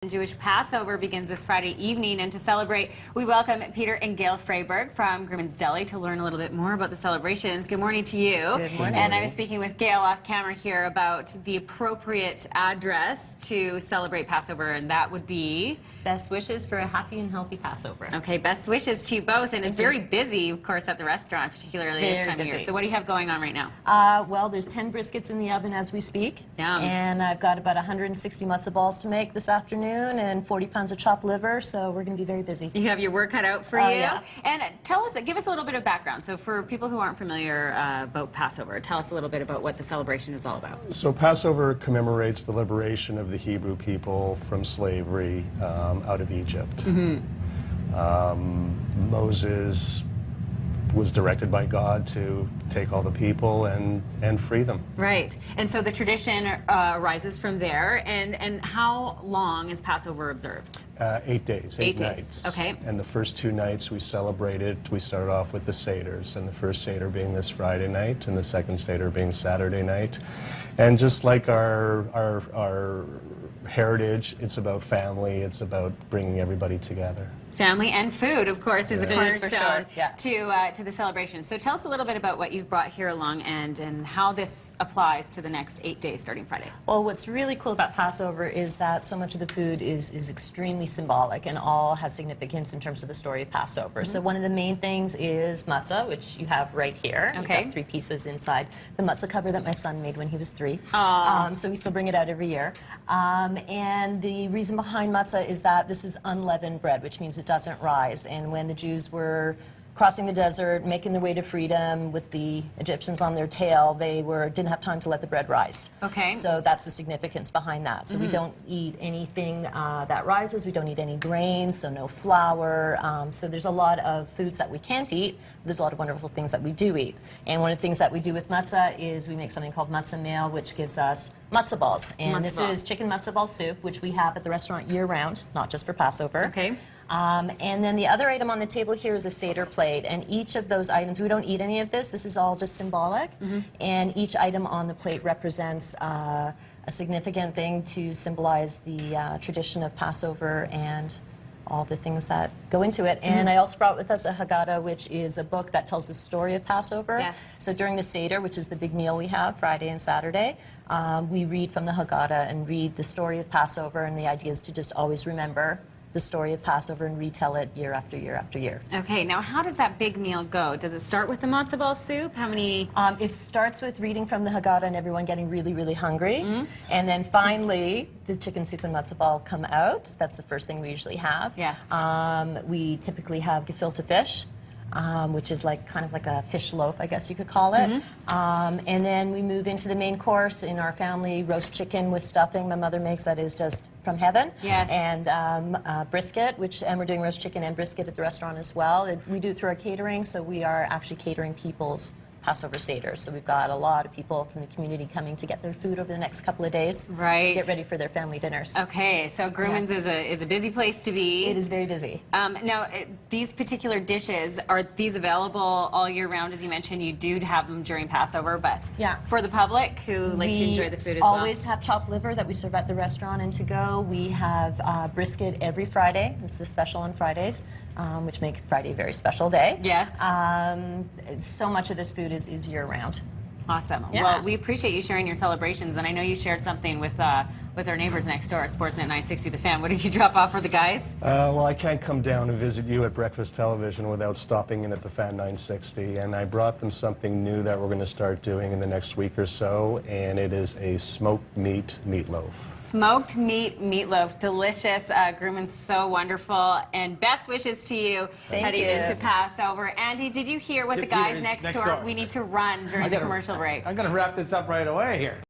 Jewish Passover begins this Friday evening, and to celebrate, we welcome Peter and Gail Fraiberg from Gruman's Deli to learn a little bit more about the celebrations. Good morning to you. Good morning. And I was speaking with Gail off camera here about the appropriate address to celebrate Passover, and that would be... Best wishes for a happy and healthy Passover. Okay, best wishes to you both, and it's very busy, of course, at the restaurant, particularly this time of year. So what do you have going on right now? Well, there's 10 briskets in the oven as we speak. Yum. And I've got about 160 matzah balls to make this afternoon and 40 pounds of chopped liver, so we're going to be very busy. You have your work cut out for you. Yeah. And give us a little bit of background. So for people who aren't familiar about Passover, tell us a little bit about what the celebration is all about. So Passover commemorates the liberation of the Hebrew people from slavery out of Egypt. Moses was directed by God to take all the people and free them. Right. And so the tradition arises from there. And how long is Passover observed? 8 days, 8 nights. Okay. And the first 2 nights we celebrated, we started off with the Seders, and the first Seder being this Friday night, and the second Seder being Saturday night. And just like our heritage, it's about family, it's about bringing everybody together. Family and food, of course, is a cornerstone to the celebration. So tell us a little bit about what you've brought here along and how this applies to the next 8 days starting Friday. Well, what's really cool about Passover is that so much of the food is extremely symbolic and all has significance in terms of the story of Passover. So one of the main things is matzah, which you have right here. Okay. You've got 3 pieces inside the matzah cover that my son made when he was 3. So we still bring it out every year. And the reason behind matzah is that this is unleavened bread, which means it doesn't rise. And when the Jews were crossing the desert, making their way to freedom with the Egyptians on their tail, they didn't have time to let the bread rise. Okay. So that's the significance behind that. So we don't eat anything that rises. We don't eat any grains, so no flour. So there's a lot of foods that we can't eat. But there's a lot of wonderful things that we do eat. And one of the things that we do with matzah is we make something called matzah meal, which gives us matzah balls. And this is chicken matzah ball soup, which we have at the restaurant year-round, not just for Passover. Okay. And then the other item on the table here is a Seder plate, and each of those items, we don't eat any of this, this is all just symbolic, and each item on the plate represents a significant thing to symbolize the tradition of Passover and all the things that go into it. And I also brought with us a Haggadah, which is a book that tells the story of Passover. Yes. So during the Seder, which is the big meal we have Friday and Saturday, we read from the Haggadah and read the story of Passover, and the idea is to just always remember the story of Passover and retell it year after year after year. Okay, now how does that big meal go? Does it start with the matzo ball soup? How many? It starts with reading from the Haggadah and everyone getting really, really hungry. And then finally, the chicken soup and matzo ball come out. That's the first thing we usually have. Yes. We typically have gefilte fish, which is kind of like a fish loaf, I guess you could call it. And then we move into the main course in our family, roast chicken with stuffing my mother makes, that is just from heaven. Yes. And brisket, and we're doing roast chicken and brisket at the restaurant as well. We do it through our catering, so we are actually catering people's Passover Seder. So we've got a lot of people from the community coming to get their food over the next couple of days. Right. To get ready for their family dinners. Okay, so Gruman's is a busy place to be. It is very busy. Now, these particular dishes, are these available all year round? As you mentioned, you do have them during Passover, but for the public who like to enjoy the food as well? We always have chopped liver that we serve at the restaurant and to go. We have brisket every Friday. It's the special on Fridays, which make Friday a very special day. Yes. So much of this food is year-round. Awesome. Yeah. Well, we appreciate you sharing your celebrations, and I know you shared something with our neighbors next door, Sportsnet 960 The Fan. What did you drop off for the guys? Well, I can't come down and visit you at Breakfast Television without stopping in at the Fan 960, and I brought them something new that we're going to start doing in the next week or so, and it is a smoked meat meatloaf. Smoked meat meatloaf, delicious. Gruman's so wonderful, and best wishes to you heading into Passover. Andy, did you hear what the guys next door? We need to run during the commercial break. I'm going to wrap this up right away here.